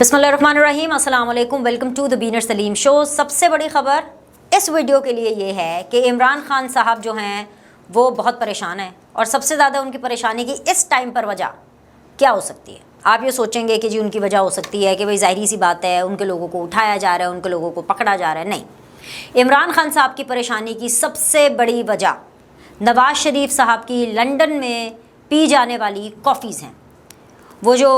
बिस्मिल्लाहिर्रहमानिर्रहीम, अस्सलाम वालेकुम, वेलकम टू द बीनर सलीम शो। सबसे बड़ी ख़बर इस वीडियो के लिए ये है कि इमरान खान साहब जो हैं वो बहुत परेशान हैं और सबसे ज़्यादा उनकी परेशानी की इस टाइम पर वजह क्या हो सकती है। आप ये सोचेंगे कि जी उनकी वजह हो सकती है कि भाई ज़ाहिरी सी बात है, उनके लोगों को उठाया जा रहा है, उनके लोगों को पकड़ा जा रहा है। नहीं, इमरान खान साहब की परेशानी की सबसे बड़ी वजह नवाज़ शरीफ साहब की लंदन में पी जाने वाली कॉफ़ीज़ हैं। वो जो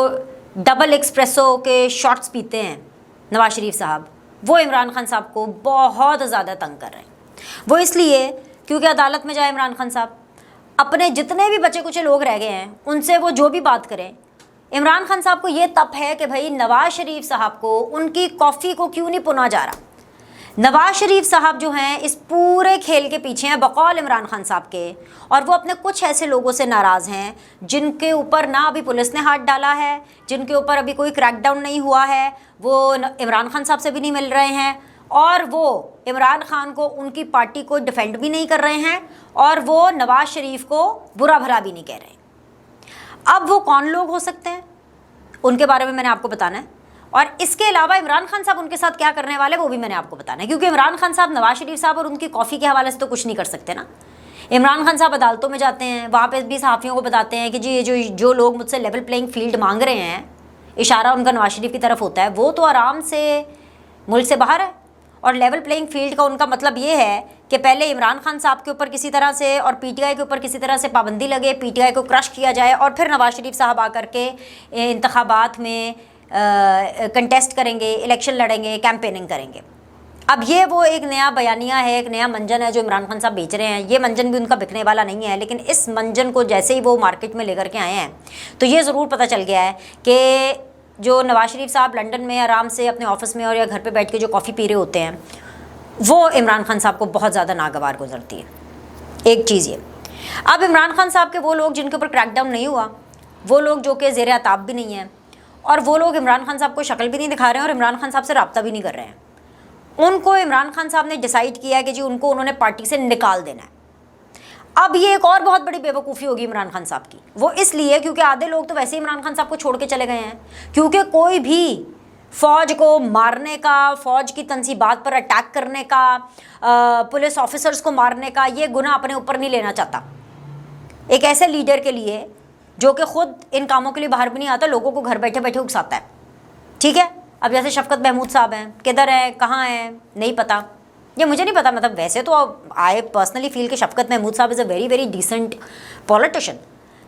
डबल एक्सप्रेसो के शॉट्स पीते हैं नवाज शरीफ साहब, वो इमरान खान साहब को बहुत ज़्यादा तंग कर रहे हैं। वो इसलिए क्योंकि अदालत में जाए इमरान खान साहब, अपने जितने भी बचे कुचे लोग रह गए हैं उनसे वो जो भी बात करें, इमरान खान साहब को ये तप है कि भाई नवाज शरीफ साहब को उनकी कॉफ़ी को क्यों नहीं पुना जा रहा। नवाज शरीफ साहब जो हैं इस पूरे खेल के पीछे हैं बकौल इमरान खान साहब के, और वो अपने कुछ ऐसे लोगों से नाराज़ हैं जिनके ऊपर ना अभी पुलिस ने हाथ डाला है, जिनके ऊपर अभी कोई क्रैकडाउन नहीं हुआ है। वो इमरान खान साहब से भी नहीं मिल रहे हैं और वो इमरान खान को, उनकी पार्टी को डिफेंड भी नहीं कर रहे हैं और वो नवाज शरीफ को बुरा भला भी नहीं कह रहे। अब वो कौन लोग हो सकते हैं उनके बारे में मैंने आपको बताना है, और इसके अलावा इमरान खान साहब उनके साथ क्या करने वाले वो भी मैंने आपको बताना है। क्योंकि इमरान खान साहब नवाज शरीफ साहब और उनकी कॉफ़ी के हवाले से तो कुछ नहीं कर सकते ना। इमरान खान साहब अदालतों में जाते हैं, वहाँ पे भी सहाफ़ियों को बताते हैं कि जी ये जो लोग मुझसे लेवल प्लेइंग फील्ड मांग रहे हैं, इशारा उनका नवाज शरीफ की तरफ होता है, वो तो आराम से मुल्क से बाहर है। और लेवल प्लेइंग फील्ड का उनका मतलब ये है कि पहले इमरान खान साहब के ऊपर किसी तरह से और पीटीआई के ऊपर किसी तरह से पाबंदी लगे, पीटीआई को क्रश किया जाए और फिर नवाज शरीफ साहब आकर के इंतखाबात में कंटेस्ट करेंगे, इलेक्शन लड़ेंगे, कैंपेनिंग करेंगे। अब ये वो एक नया बयानिया है, एक नया मंजन है जो इमरान खान साहब बेच रहे हैं। ये मंजन भी उनका बिकने वाला नहीं है, लेकिन इस मंजन को जैसे ही वो मार्केट में लेकर के आए हैं तो ये ज़रूर पता चल गया है कि जो नवाज शरीफ साहब लंदन में आराम से अपने ऑफिस में और या घर पे बैठ के जो कॉफ़ी पी रहे होते हैं, वो इमरान खान साहब को बहुत ज़्यादा नागवार गुजरती है। एक चीज़ ये, अब इमरान खान साहब के वो लोग जिनके ऊपर क्रैकडाउन नहीं हुआ, वो लोग जो कि ज़ेर अताब भी नहीं है, और वो लोग इमरान खान साहब को शक्ल भी नहीं दिखा रहे हैं और इमरान खान साहब से रब्ता भी नहीं कर रहे हैं, उनको इमरान खान साहब ने डिसाइड किया है कि जी उनको उन्होंने पार्टी से निकाल देना है। अब ये एक और बहुत बड़ी बेवकूफ़ी होगी इमरान खान साहब की। वो इसलिए क्योंकि आधे लोग तो वैसे ही इमरान खान साहब को छोड़ के चले गए हैं, क्योंकि कोई भी फ़ौज को मारने का, फ़ौज की तंसीबात पर अटैक करने का, पुलिस ऑफिसर्स को मारने का ये गुनाह अपने ऊपर नहीं लेना चाहता। एक ऐसे लीडर के लिए जो कि ख़ुद इन कामों के लिए बाहर भी नहीं आता, लोगों को घर बैठे बैठे उकसाता है। ठीक है, अब जैसे शफकत महमूद साहब हैं, किधर हैं, कहाँ हैं, नहीं पता, ये मुझे नहीं पता। मतलब वैसे तो आई पर्सनली फील कि शफकत महमूद साहब is a very very decent politician,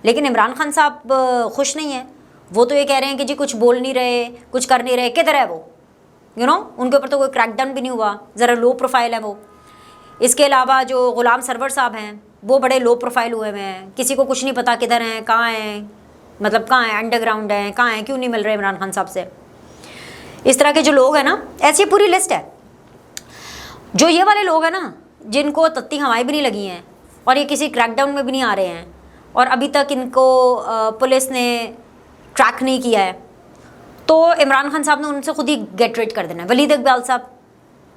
लेकिन इमरान खान साहब खुश नहीं है। वो तो ये कह रहे हैं कि जी कुछ बोल नहीं रहे, कुछ कर नहीं रहे, किधर है वो, उनके ऊपर तो कोई क्रैकडाउन भी नहीं हुआ, ज़रा लो प्रोफाइल है वो। इसके अलावा जो ग़ुलाम सरवर साहब हैं वो बड़े लो प्रोफाइल हुए हुए हैं, किसी को कुछ नहीं पता किधर हैं, कहाँ हैं, मतलब कहाँ हैं, अंडरग्राउंड हैं, कहाँ हैं, क्यों नहीं मिल रहे इमरान खान साहब से। इस तरह के जो लोग हैं ना, ऐसी पूरी लिस्ट है। जो ये वाले लोग हैं ना, जिनको तत्ती हवाएं भी नहीं लगी हैं और ये किसी क्रैकडाउन में भी नहीं आ रहे हैं और अभी तक इनको पुलिस ने ट्रैक नहीं किया है, तो इमरान खान साहब ने उनसे खुद ही गेट रेड कर देना है।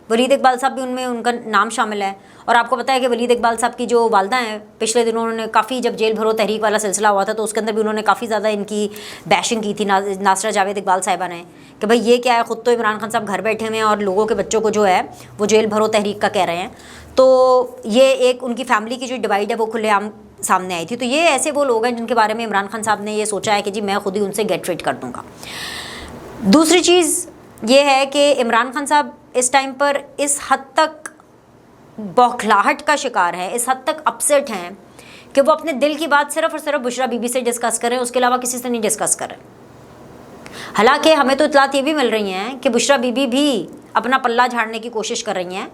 वलीद इकबाल साहब भी उनमें, उनका नाम शामिल है। और आपको पता है कि वलीद इकबाल साहब की जो वालदा हैं, पिछले दिनों उन्होंने काफ़ी, जब जेल भरो तहरीक वाला सिलसिला हुआ था तो उसके अंदर भी उन्होंने काफ़ी ज़्यादा इनकी बैशिंग की थी नासरा जावेद इकबाल साहिबा ने, कि भाई ये क्या है, ख़ुद तो इमरान खान साहब घर बैठे हुए हैं और लोगों के बच्चों को जो है वो जेल भरो तहरीक का कह रहे हैं। तो ये एक उनकी फैमिली की जो डिवाइड है वो खुलेआम सामने आई थी। तो ये ऐसे वो लोग हैं जिनके बारे में इमरान खान साहब ने ये सोचा है कि जी मैं खुद ही उनसे गेट रेड कर दूँगा। दूसरी चीज़ ये है कि इमरान खान साहब इस टाइम पर इस हद तक बौखलाहट का शिकार है, इस हद तक अपसेट हैं कि वो अपने दिल की बात सिर्फ और सिर्फ बुशरा बीबी से डिस्कस करें, उसके अलावा किसी से नहीं डिस्कस करें। हालांकि हमें तो इतलात ये भी मिल रही हैं कि बुशरा बीबी भी अपना पल्ला झाड़ने की कोशिश कर रही हैं,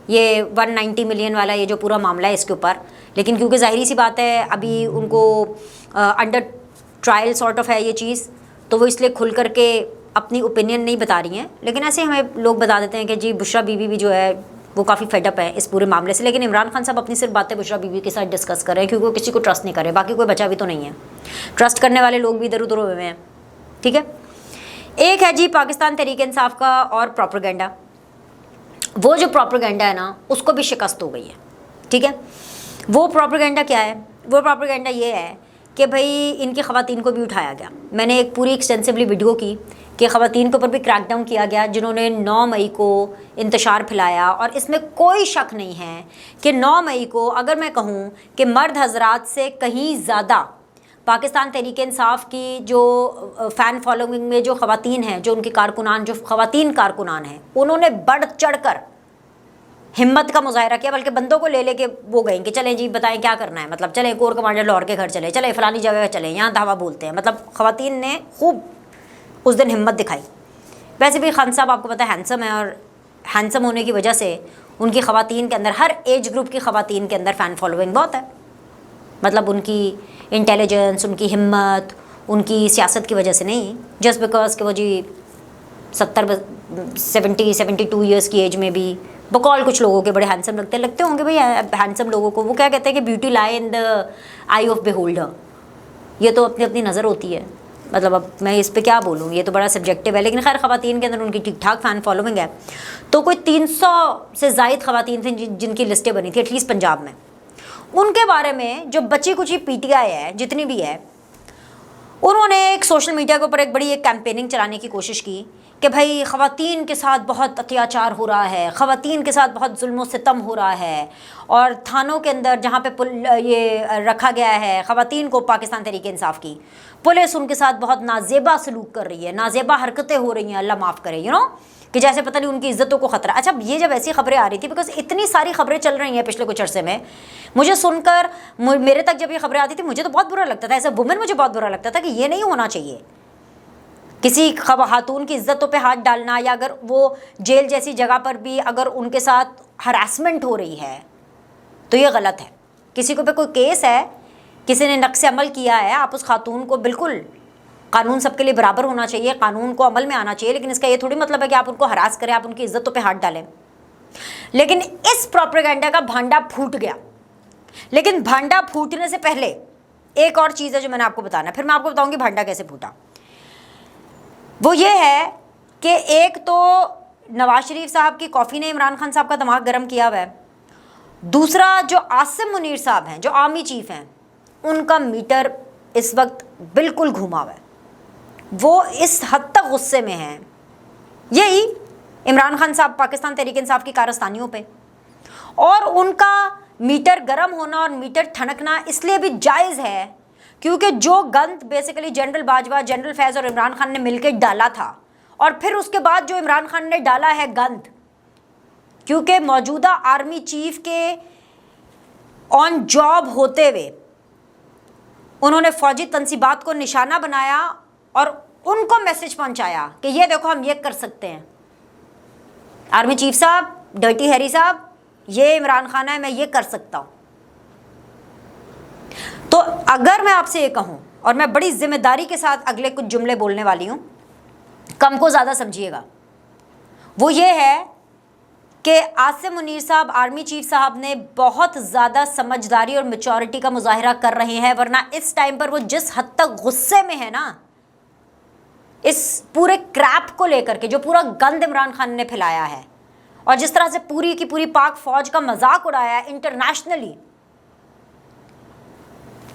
ये 190 मिलियन वाला ये जो पूरा मामला है इसके ऊपर। लेकिन क्योंकि ज़ाहिरी सी बात है अभी उनको अंडर ट्रायल सॉर्ट ऑफ है ये चीज़, तो वो इसलिए खुल करके अपनी ओपिनियन नहीं बता रही हैं। लेकिन ऐसे हमें लोग बता देते हैं कि जी बुशरा बीबी भी जो है वो काफ़ी फेडअप है इस पूरे मामले से। लेकिन इमरान खान साहब अपनी सिर्फ बातें बुशरा बीबी के साथ डिस्कस कर रहे हैं क्योंकि वो किसी को ट्रस्ट नहीं कर रहे, बाकी कोई बचा भी तो नहीं है। ट्रस्ट करने वाले लोग भी इधर उधर हुए हैं। ठीक है, एक है जी पाकिस्तान तहरीक इंसाफ का और प्रोपेगेंडा। वो जो प्रोपेगेंडा है ना उसको भी शिकस्त हो गई है। ठीक है, वो प्रोपेगेंडा क्या है? वो प्रोपेगेंडा ये है कि भाई इनकी ख़वातीन को भी उठाया गया। मैंने एक पूरी एक्सटेंसिवली वीडियो की कि ख़वातीन के ऊपर भी क्रैकडाउन किया गया जिन्होंने 9 मई को इंतशार फैलाया। और इसमें कोई शक नहीं है कि 9 मई को अगर मैं कहूँ कि मर्द हजरात से कहीं ज़्यादा पाकिस्तान तहरीक इंसाफ की जो फ़ैन फॉलोइंग में जो ख़वातीन हैं, जो उनके कारकुनान, जो ख़वातीन कारकुनान हैं, उन्होंने बढ़ चढ़ कर हिम्मत का मुजाहरा किया। बल्कि बंदों को ले लेके वो गए कि चलें जी बताएं क्या करना है, मतलब चलें कोर कमांडर लाहौर के घर चले, चले फ़लानी जगह चले, यहाँ धावा बोलते हैं। मतलब ख़वातीन ने खूब उस दिन हिम्मत दिखाई। वैसे भी खान साहब आपको पता है हैंडसम है, और हैंडसम होने की वजह से उनकी ख़वातीन के अंदर, हर एज ग्रुप की ख़वातीन के अंदर फ़ैन फॉलोइंग बहुत है। मतलब उनकी इंटेलिजेंस, उनकी हिम्मत, उनकी सियासत की वजह से नहीं, जस्ट बिकॉज कि वो जी 70-72 ईयर्स की एज में भी बकौल कुछ लोगों के बड़े हैंडसम लगते होंगे भाई। हैंडसम लोगों को वो क्या कहते हैं कि beauty lie in the I of beholder. ये तो अपनी अपनी नज़र होती है। मतलब अब मैं इस पे क्या बोलूँ, ये तो बड़ा सब्जेक्टिव है। लेकिन खैर ख़वातीन के अंदर उनकी ठीक ठाक फ़ैन फॉलोइंग है। तो कोई 300 से ज़ायद ख़वातीन थी जिनकी लिस्टें बनी थी एटलीस्ट पंजाब में। उनके बारे में जो बची कुची पीटीआई है, जितनी भी है, उन्होंने एक सोशल मीडिया के ऊपर एक बड़ी एक कैंपेनिंग चलाने की कोशिश की कि भाई ख़वातीन के साथ बहुत अत्याचार हो रहा है, ख़वातीन के साथ बहुत जुल्म सितम हो रहा है, और थानों के अंदर जहाँ पे ये रखा गया है ख़वातीन को, पाकिस्तान तहरीक इंसाफ की पुलिस उनके साथ बहुत नाजेबा सलूक कर रही है, नाजेबा हरकतें हो रही हैं, अल्लाह माफ़ करे, कि जैसे पता नहीं उनकी इज़्ज़तों को ख़तरा। अच्छा, ये जब ऐसी खबरें आ रही थी, बिकॉज इतनी सारी खबरें चल रही हैं पिछले कुछ अरसे में, मुझे सुनकर, मेरे तक जब ये खबरें आती थी मुझे तो बहुत बुरा लगता था। एज ए वुमेन मुझे बहुत बुरा लगता था कि ये नहीं होना चाहिए, किसी खातून की इज़्ज़तों पे हाथ डालना, या अगर वो जेल जैसी जगह पर भी अगर उनके साथ हरासमेंट हो रही है तो ये गलत है। किसी को पे कोई केस है, किसी ने नक्स अमल किया है, आप उस खातून को, बिल्कुल कानून सबके लिए बराबर होना चाहिए, कानून को अमल में आना चाहिए, लेकिन इसका ये थोड़ी मतलब है कि आप उनको हरास करें, आप उनकी इज़्ज़तों पे हाथ डालें। लेकिन इस प्रोपेगेंडा का भांडा फूट गया। लेकिन भांडा फूटने से पहले एक और चीज़ है जो मैंने आपको बताना है, फिर मैं आपको बताऊंगी भांडा कैसे फूटा। वो ये है कि एक तो नवाज शरीफ साहब की कॉफ़ी ने इमरान खान साहब का दिमाग गर्म किया हुआ है। दूसरा, जो आसिम मुनीर साहब हैं, जो आर्मी चीफ हैं, उनका मीटर इस वक्त बिल्कुल घुमा हुआ है। वो इस हद तक गुस्से में हैं, यही इमरान खान साहब, पाकिस्तान तहरीक इंसाफ की कारस्तानियों पे। और उनका मीटर गर्म होना और मीटर ठनकना इसलिए भी जायज़ है क्योंकि जो गंद बेसिकली जनरल बाजवा, जनरल फैज़ और इमरान खान ने मिलकर डाला था, और फिर उसके बाद जो इमरान खान ने डाला है गंद, क्योंकि मौजूदा आर्मी चीफ के ऑन जॉब होते हुए उन्होंने फ़ौजी तनसीबात को निशाना बनाया और उनको मैसेज पहुंचाया कि ये देखो हम ये कर सकते हैं। आर्मी चीफ साहब, डर्टी हैरी साहब, ये इमरान खान है, मैं ये कर सकता हूं। तो अगर मैं आपसे ये कहूं, और मैं बड़ी जिम्मेदारी के साथ अगले कुछ जुमले बोलने वाली हूं, कम को ज़्यादा समझिएगा, वो ये है कि आसिम मुनीर साहब, आर्मी चीफ साहब ने बहुत ज़्यादा समझदारी और मैच्योरिटी का मुजाहिरा कर रहे हैं। वरना इस टाइम पर वो जिस हद तक गुस्से में है ना, इस पूरे क्रैप को लेकर के, जो पूरा गंद इमरान खान ने फैलाया है और जिस तरह से पूरी की पूरी पाक फौज का मजाक उड़ाया है इंटरनेशनली,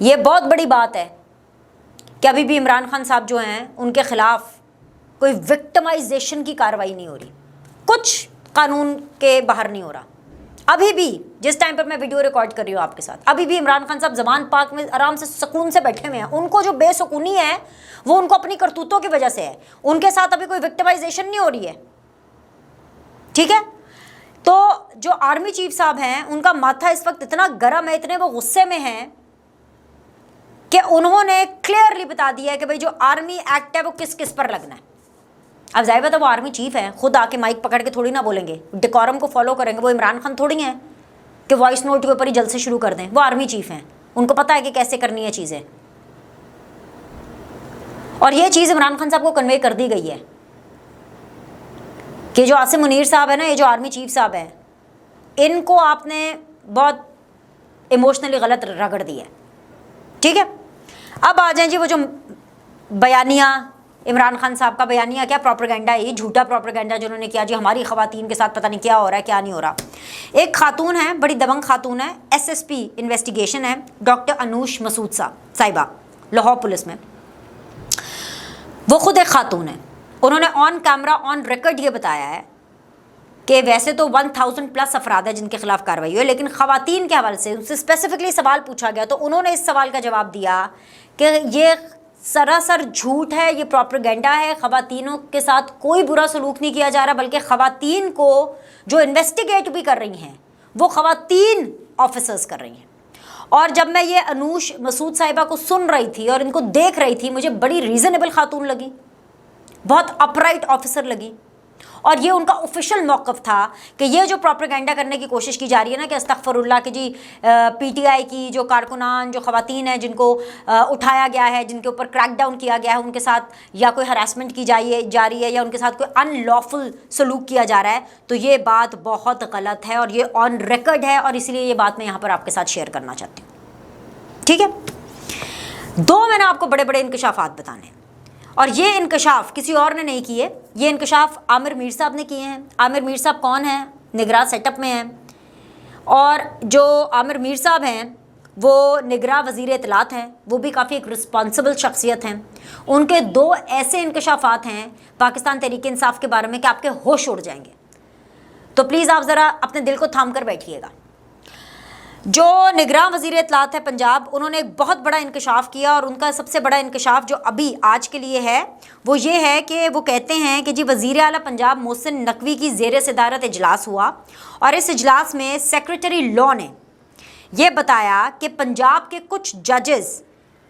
ये बहुत बड़ी बात है कि अभी भी इमरान खान साहब जो हैं उनके खिलाफ कोई विक्टिमाइजेशन की कार्रवाई नहीं हो रही, कुछ कानून के बाहर नहीं हो रहा। अभी भी जिस टाइम पर मैं वीडियो रिकॉर्ड कर रही हूँ आपके साथ, अभी भी इमरान खान साहब जमान पाक में आराम से सुकून से बैठे हुए हैं। उनको जो बेसुकूनी है वो उनको अपनी करतूतों की वजह से है, उनके साथ अभी कोई विक्टिमाइजेशन नहीं हो रही है, ठीक है। तो जो आर्मी चीफ साहब हैं उनका माथा इस वक्त इतना गर्म है, इतने वो गुस्से में हैं कि उन्होंने क्लियरली बता दिया है कि भाई जो आर्मी एक्ट है वो किस किस पर लगना है। अब जाहिर बात है वो आर्मी चीफ हैं, खुद आके माइक पकड़ के थोड़ी ना बोलेंगे, डेकोरम को फॉलो करेंगे। वो इमरान खान थोड़ी हैं कि वॉइस नोट के ऊपर ही जल्द से शुरू कर दें। वो आर्मी चीफ हैं, उनको पता है कि कैसे करनी है चीज़ें, और ये चीज़ इमरान खान साहब को कन्वे कर दी गई है कि जो आसिम मुनीर साहब है ना, ये जो आर्मी चीफ साहब हैं, इनको आपने बहुत इमोशनली गलत रगड़ दिया है, ठीक है। अब आ जाए जी वो जो बयानिया, इमरान खान साहब का बयानिया क्या प्रोपेगेंडा है, ये झूठा प्रोपेगेंडा जो उन्होंने किया जी, हमारी खवातीन के साथ पता नहीं क्या हो रहा है, क्या नहीं हो रहा। एक खातून है, बड़ी दबंग खातून है, SSP इन्वेस्टिगेशन है, डॉक्टर अनूश मसूद साहिबा, लाहौर पुलिस में, वो खुद एक खातून है। उन्होंने ऑन कैमरा ऑन रिकॉर्ड ये बताया है कि वैसे तो 1000 प्लस अफराद है जिनके खिलाफ कार्रवाई हुई है, लेकिन ख़वातीन के हवाले से उनसे स्पेसिफिकली सवाल पूछा गया तो उन्होंने इस सवाल का जवाब दिया कि ये सरासर झूठ है, ये प्रोपेगेंडा है, ख़वातीनों के साथ कोई बुरा सलूक नहीं किया जा रहा, बल्कि ख़वातीन को जो इन्वेस्टिगेट भी कर रही हैं वो ख़वातीन ऑफिसर्स कर रही हैं। और जब मैं ये अनूश मसूद साहिबा को सुन रही थी और इनको देख रही थी, मुझे बड़ी रीज़नेबल खातून लगी, बहुत अपराइट ऑफिसर लगी, और ये उनका ऑफिशियल मौक़िफ़ था कि ये जो प्रोपेगेंडा करने की कोशिश की जा रही है ना कि अस्तग़फिरुल्लाह कि जी पीटीआई की जो कारकुनान जो ख़वातीन हैं जिनको उठाया गया है, जिनके ऊपर क्रैकडाउन किया गया है, उनके साथ या कोई हरासमेंट की जा रही है या उनके साथ कोई अनलॉफुल सलूक किया जा रहा है, तो ये बात बहुत गलत है और ये ऑन रिकॉर्ड है, और इसलिए ये बात मैं यहाँ पर आपके साथ शेयर करना चाहती हूँ। ठीक है, दो मैंने आपको बड़े बड़े इंकशाफात बताने हैं, और ये इंकशाफ किसी और ने नहीं किए, ये इंकशाफ आमिर मीर साहब ने किए हैं। आमिर मीर साहब कौन हैं? निगरान सेटअप में हैं, और जो आमिर मीर साहब हैं वो निगरान वज़ीर इत्तलात हैं, वो भी काफ़ी एक रिस्पॉन्सिबल शख्सियत हैं। उनके दो ऐसे इंकशाफात हैं पाकिस्तान तहरीक इंसाफ के बारे में कि आपके होश उड़ जाएंगे। तो प्लीज़ आप ज़रा अपने दिल को थाम कर बैठिएगा। जो निगरान वज़ीर इत्तलात है पंजाब, उन्होंने एक बहुत बड़ा इंकशाफ किया, और उनका सबसे बड़ा इंकशाफ जो अभी आज के लिए है वो ये है कि वो कहते हैं कि जी वज़ीर आला पंजाब मोहसिन नकवी की ज़ेर सदारत इजलास हुआ, और इस इजलास में सेक्रेटरी लॉ ने ये बताया कि पंजाब के कुछ जजेस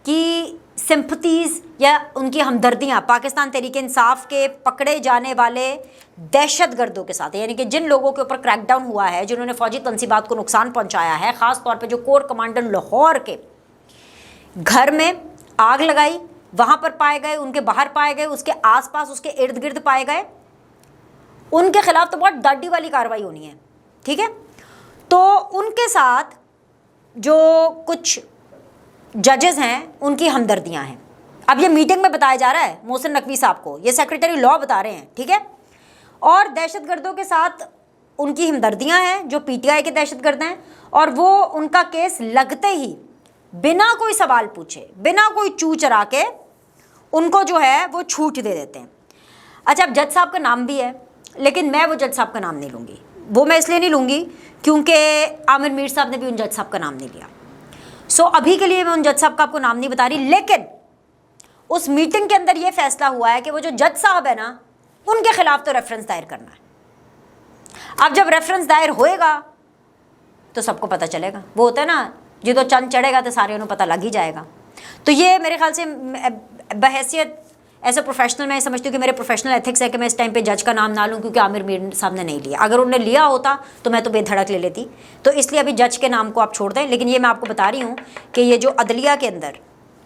की सिंपथीज़ या उनकी हमदर्दियाँ पाकिस्तान तहरीक इंसाफ के पकड़े जाने वाले दहशत गर्दों के साथ, यानी कि जिन लोगों के ऊपर क्रैकडाउन हुआ है, जिन्होंने फ़ौजी तनसीबात को नुकसान पहुंचाया है, ख़ास तौर पे जो कोर कमांडर लाहौर के घर में आग लगाई, वहाँ पर पाए गए, उनके बाहर पाए गए, उसके आसपास उसके इर्द गिर्द पाए गए, उनके खिलाफ तो बहुत डाडी वाली कार्रवाई होनी है। ठीक है, तो उनके साथ जो कुछ जजेस हैं उनकी हमदर्दियाँ हैं। अब ये मीटिंग में बताया जा रहा है मोहसिन नकवी साहब को, ये सेक्रेटरी लॉ बता रहे हैं। ठीक है, और दहशतगर्दों के साथ उनकी हमदर्दियाँ हैं जो पीटीआई के दहशतगर्द हैं, और वो उनका केस लगते ही बिना कोई सवाल पूछे, बिना कोई चू चरा के उनको जो है वो छूट दे देते हैं। अच्छा, अब जज साहब का नाम भी है, लेकिन मैं वो जज साहब का नाम नहीं लूँगी। वो मैं इसलिए नहीं लूँगी क्योंकि आमिर मीर साहब ने भी उन जज साहब का नाम नहीं लिया। सो अभी के लिए मैं उन जज साहब का आपको नाम नहीं बता रही, लेकिन उस मीटिंग के अंदर ये फैसला हुआ है कि वो जो जज साहब है ना, उनके खिलाफ तो रेफरेंस दायर करना है। अब जब रेफरेंस दायर होएगा तो सबको पता चलेगा। वो होता है ना, जो तो चंद चढ़ेगा तो सारे उन्हें पता लग ही जाएगा। तो ये मेरे ख्याल से बहैसियत एज ए प्रोफेशनल मैं समझती हूँ कि मेरे प्रोफेशनल एथिक्स है कि मैं इस टाइम पे जज का नाम ना लूँ, क्योंकि आमिर मीर साहब ने नहीं लिया। अगर उन्होंने लिया होता तो मैं तो बेधड़क ले लेती। तो इसलिए अभी जज के नाम को आप छोड़ दें। लेकिन ये मैं आपको बता रही हूँ कि ये जो अदलिया के अंदर,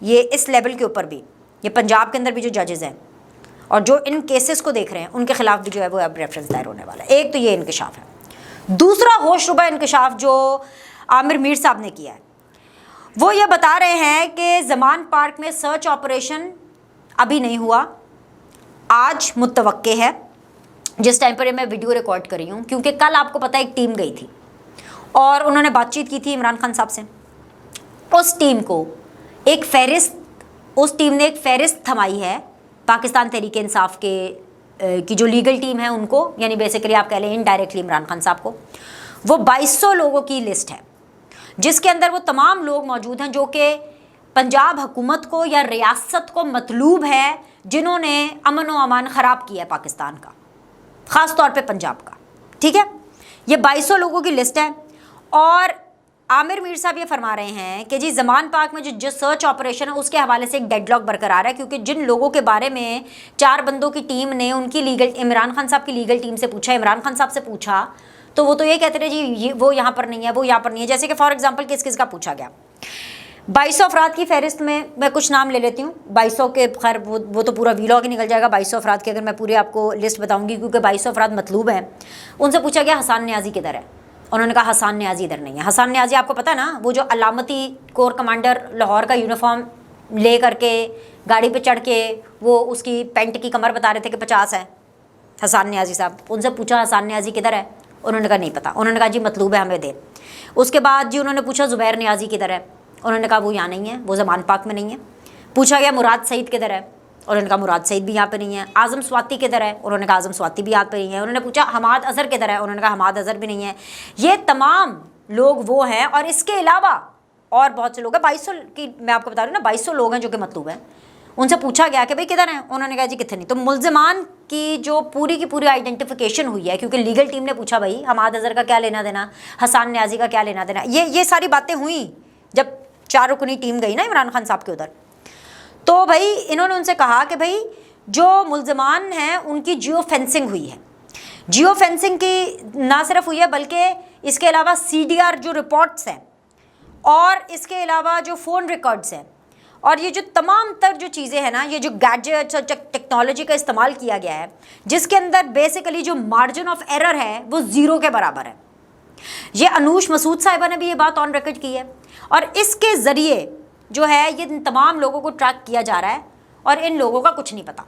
ये इस लेवल के ऊपर भी, ये पंजाब के अंदर भी जो जजेस हैं और जो इन केसेस को देख रहे हैं, उनके खिलाफ भी जो है वो अब रेफरेंस दायर होने वाला है। एक तो ये इंकशाफ है। दूसरा होशरुबा इंकशाफ जो आमिर मीर साहब ने किया है, वो ये बता रहे हैं कि ज़मान पार्क में सर्च ऑपरेशन अभी नहीं हुआ, आज मुतवक्के है। जिस टाइम पर मैं वीडियो रिकॉर्ड कर रही हूँ, क्योंकि कल आपको पता है एक टीम गई थी और उन्होंने बातचीत की थी इमरान खान साहब से। उस टीम को एक फहरिस्त, उस टीम ने एक फहरिस्त थमाई है पाकिस्तान तहरीक इंसाफ के की जो लीगल टीम है उनको, यानी बेसिकली आप कह लें इनडायरेक्टली इमरान खान साहब को। वो 2200 लोगों की लिस्ट है जिसके अंदर वो तमाम लोग मौजूद हैं जो कि पंजाब हुकूमत को या रियासत को मतलूब है, जिन्होंने अमन व अमान ख़राब किया है पाकिस्तान का, ख़ास तौर पे पंजाब का। ठीक है, ये 2200 लोगों की लिस्ट है। और आमिर मीर साहब ये फरमा रहे हैं कि जी ज़मान पार्क में जो सर्च ऑपरेशन है उसके हवाले से एक डेडलॉक बरकरार है, क्योंकि जिन लोगों के बारे में 4 बंदों की टीम ने उनकी लीगल, इमरान खान साहब की लीगल टीम से पूछा, इमरान खान साहब से पूछा, तो वो तो ये कहते रहे जी वो यहाँ पर नहीं है, वो यहाँ पर नहीं है। जैसे कि फॉर एग्जाम्पल किस किस का पूछा गया, 2200 अफराद की फहरिस्त में मैं कुछ नाम ले लेती हूँ। 2200 के खैर वो तो पूरा वीलॉग ही निकल जाएगा 2200 अफराद की, अगर मैं पूरी आपको लिस्ट बताऊँगी, क्योंकि 2200 अफराद मतलूब हैं। उनसे पूछा गया हसान न्याजी किधर है, उन्होंने कहा हसान न्याजी इधर नहीं है। हसान न्याजी आपको पता है ना, वो जो अलामती कोर कमांडर लाहौर का यूनिफॉर्म ले करके गाड़ी पे चढ़ के वो उसकी पेंट की कमर बता रहे थे कि 50 है, हसान न्याजी साहब। उनसे पूछा हसान न्याजी किधर है, उन्होंने कहा नहीं पता। उन्होंने कहा जी मतलूब है हमें दे। उसके बाद जी उन्होंने पूछा ज़ुबैर न्याजी किधर है, उन्होंने कहा वो यहाँ नहीं है, वो ज़मान पाक में नहीं है। पूछा गया मुराद सईद किधर है, उन्होंने कहा मुराद सईद भी यहाँ पे नहीं है। आज़म स्वाति किधर है, उन्होंने कहा आज़म स्वाति भी यहाँ पे नहीं है। उन्होंने पूछा हमाद अज़हर किधर है, उन्होंने कहा हमाद अज़हर भी नहीं है। ये तमाम लोग वो हैं, और इसके अलावा और बहुत से लोग हैं, 2200 की मैं आपको बता रही हूँ ना, 2200 लोग हैं जो कि मतलूब हैं। उनसे पूछा गया कि भाई किधर हैं, उन्होंने कहा जी कितने नहीं। तो मुल्ज़िमान की जो पूरी की पूरी आइडेंटिफिकेशन हुई है, क्योंकि लीगल टीम ने पूछा भाई हमाद अज़हर का क्या लेना देना, हसन न्याजी का क्या लेना देना, ये सारी बातें हुई जब 4 रुकनी टीम गई ना इमरान खान साहब के उधर। तो भाई इन्होंने उनसे कहा कि भाई जो मुल्ज़िमान हैं उनकी जियो फेंसिंग हुई है। जियो फेंसिंग की ना सिर्फ हुई है बल्कि इसके अलावा CDR जो रिपोर्ट्स हैं, और इसके अलावा जो फ़ोन रिकॉर्ड्स हैं, और ये जो तमाम तर जो चीज़ें हैं ना, ये जो गैजेट्स और टेक्नोलॉजी का इस्तेमाल किया गया है, जिसके अंदर बेसिकली जो मार्जिन ऑफ एरर है वो 0 के बराबर है। ये अनूश मसूद साहिबा ने भी ये बात ऑन रिकॉर्ड की है, और इसके ज़रिए जो है ये इन तमाम लोगों को ट्रैक किया जा रहा है, और इन लोगों का कुछ नहीं पता।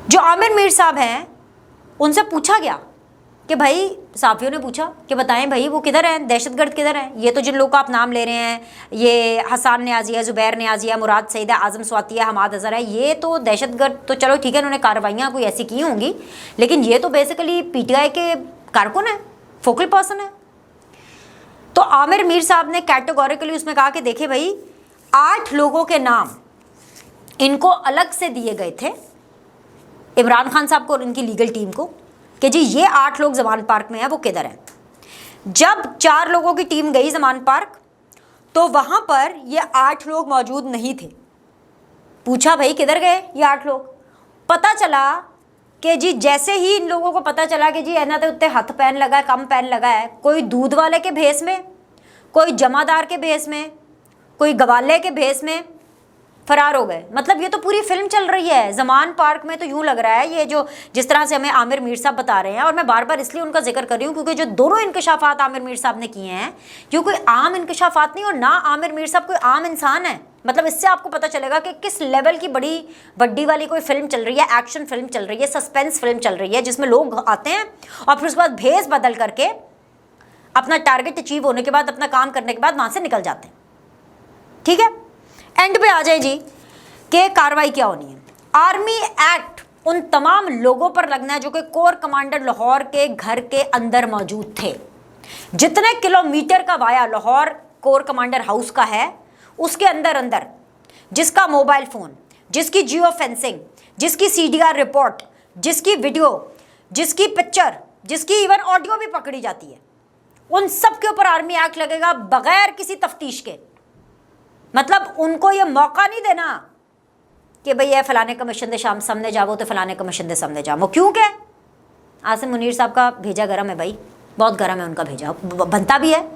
जो आमिर मीर साहब हैं उनसे पूछा गया कि भाई, साफियों ने पूछा कि बताएं भाई वो किधर हैं, दहशतगर्द किधर हैं, ये तो जिन लोगों का आप नाम ले रहे हैं, ये हसन न्याजी है, ज़ुबैर न्याजी है, मुराद सईद है, आज़म स्वाति है, हमाद अज़हर है, ये तो दहशतगर्द तो चलो ठीक है, उन्होंने कार्रवाइयाँ कोई ऐसी की होंगी, लेकिन ये तो बेसिकली PTI के कारकुन है, फोकल पर्सन है। तो आमिर मीर साहब ने कैटेगोरिकली उसमें कहा कि देखिए भाई 8 लोगों के नाम इनको अलग से दिए गए थे, इमरान खान साहब को और इनकी लीगल टीम को, कि जी ये 8 लोग जमान पार्क में हैं, वो किधर हैं। जब 4 लोगों की टीम गई जमान पार्क तो वहाँ पर ये 8 लोग मौजूद नहीं थे। पूछा भाई किधर गए ये 8 लोग, पता चला कि जी जैसे ही इन लोगों को पता चला कि जी इन्होंने उत्ते हथ पैन लगा है, कम पैन लगा है, कोई दूध वाले के भेस में, कोई जमादार के भेस में, कोई गवाले के भेस में फरार हो गए। मतलब ये तो पूरी फिल्म चल रही है जमान पार्क में। तो यूँ लग रहा है ये जो जिस तरह से हमें आमिर मीर साहब बता रहे हैं, और मैं बार बार इसलिए उनका जिक्र कर रही हूँ क्योंकि जो दोनों इंकशाफात आमिर मीर साहब ने किए हैं, ये कोई आम इंकशाफात नहीं, और ना आमिर मीर साहब कोई आम इंसान है। मतलब इससे आपको पता चलेगा कि किस लेवल की बड़ी बड्डी वाली कोई फिल्म चल रही है, एक्शन फिल्म चल रही है, सस्पेंस फिल्म चल रही है, जिसमें लोग आते हैं और फिर उसके बाद भेस बदल करके अपना टारगेट अचीव होने के बाद, अपना काम करने के बाद वहाँ से निकल जाते हैं। ठीक है, एंड पे आ जाए जी कि कार्रवाई क्या होनी है। आर्मी एक्ट उन तमाम लोगों पर लगना है जो कि कोर कमांडर लाहौर के घर के अंदर मौजूद थे। जितने किलोमीटर का via Lahore core commander house का है, उसके अंदर अंदर जिसका मोबाइल फ़ोन, जिसकी जियो फेंसिंग, जिसकी CDR रिपोर्ट, जिसकी वीडियो, जिसकी पिक्चर, जिसकी इवन ऑडियो भी पकड़ी जाती है, उन सब के ऊपर आर्मी एक्ट लगेगा बगैर किसी तफ्तीश के। मतलब उनको ये मौका नहीं देना कि भाई ये फलाने कमीशन दे शाम सामने जाओ तो फलाने कमीशन दे सामने जाओ। क्यों क्या आसिम मुनीर साहब का भेजा गर्म है भाई, बहुत गर्म है उनका भेजा, बनता भी है।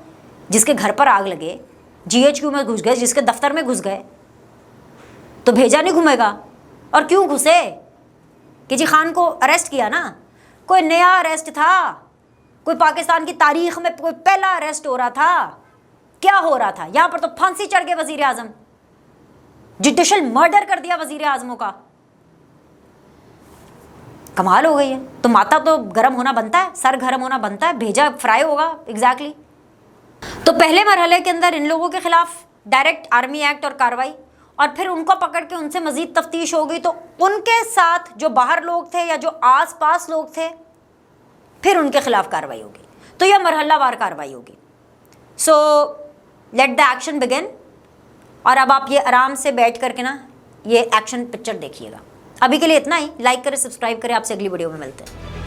जिसके घर पर आग लगे, GHQ में घुस गए, जिसके दफ्तर में घुस गए, तो भेजा नहीं घूमेगा। और क्यों घुसे कि जी खान को अरेस्ट किया ना, कोई नया अरेस्ट था, कोई पाकिस्तान की तारीख में कोई पहला अरेस्ट हो रहा था। क्या हो रहा था यहाँ पर? तो फांसी चढ़ गए वजीर आजम, जुडिशल मर्डर कर दिया वजीर आजमों का। कमाल हो गई है। तो माता तो गर्म होना बनता है, सर गर्म होना बनता है, भेजा फ्राई होगा। एग्जैक्टली तो पहले मरहले के अंदर इन लोगों के खिलाफ डायरेक्ट आर्मी एक्ट और कार्रवाई, और फिर उनको पकड़ के उनसे मजीद तफ्तीश हो गई, तो उनके साथ जो बाहर लोग थे या जो आस पास लोग थे, फिर उनके खिलाफ कार्रवाई होगी। तो यह मरहलावार कार्रवाई होगी। So let the action begin. और अब आप ये आराम से बैठ करके ना ये एक्शन पिक्चर देखिएगा। अभी के लिए इतना ही। लाइक करें, सब्सक्राइब करें। आपसे अगली वीडियो में मिलते हैं।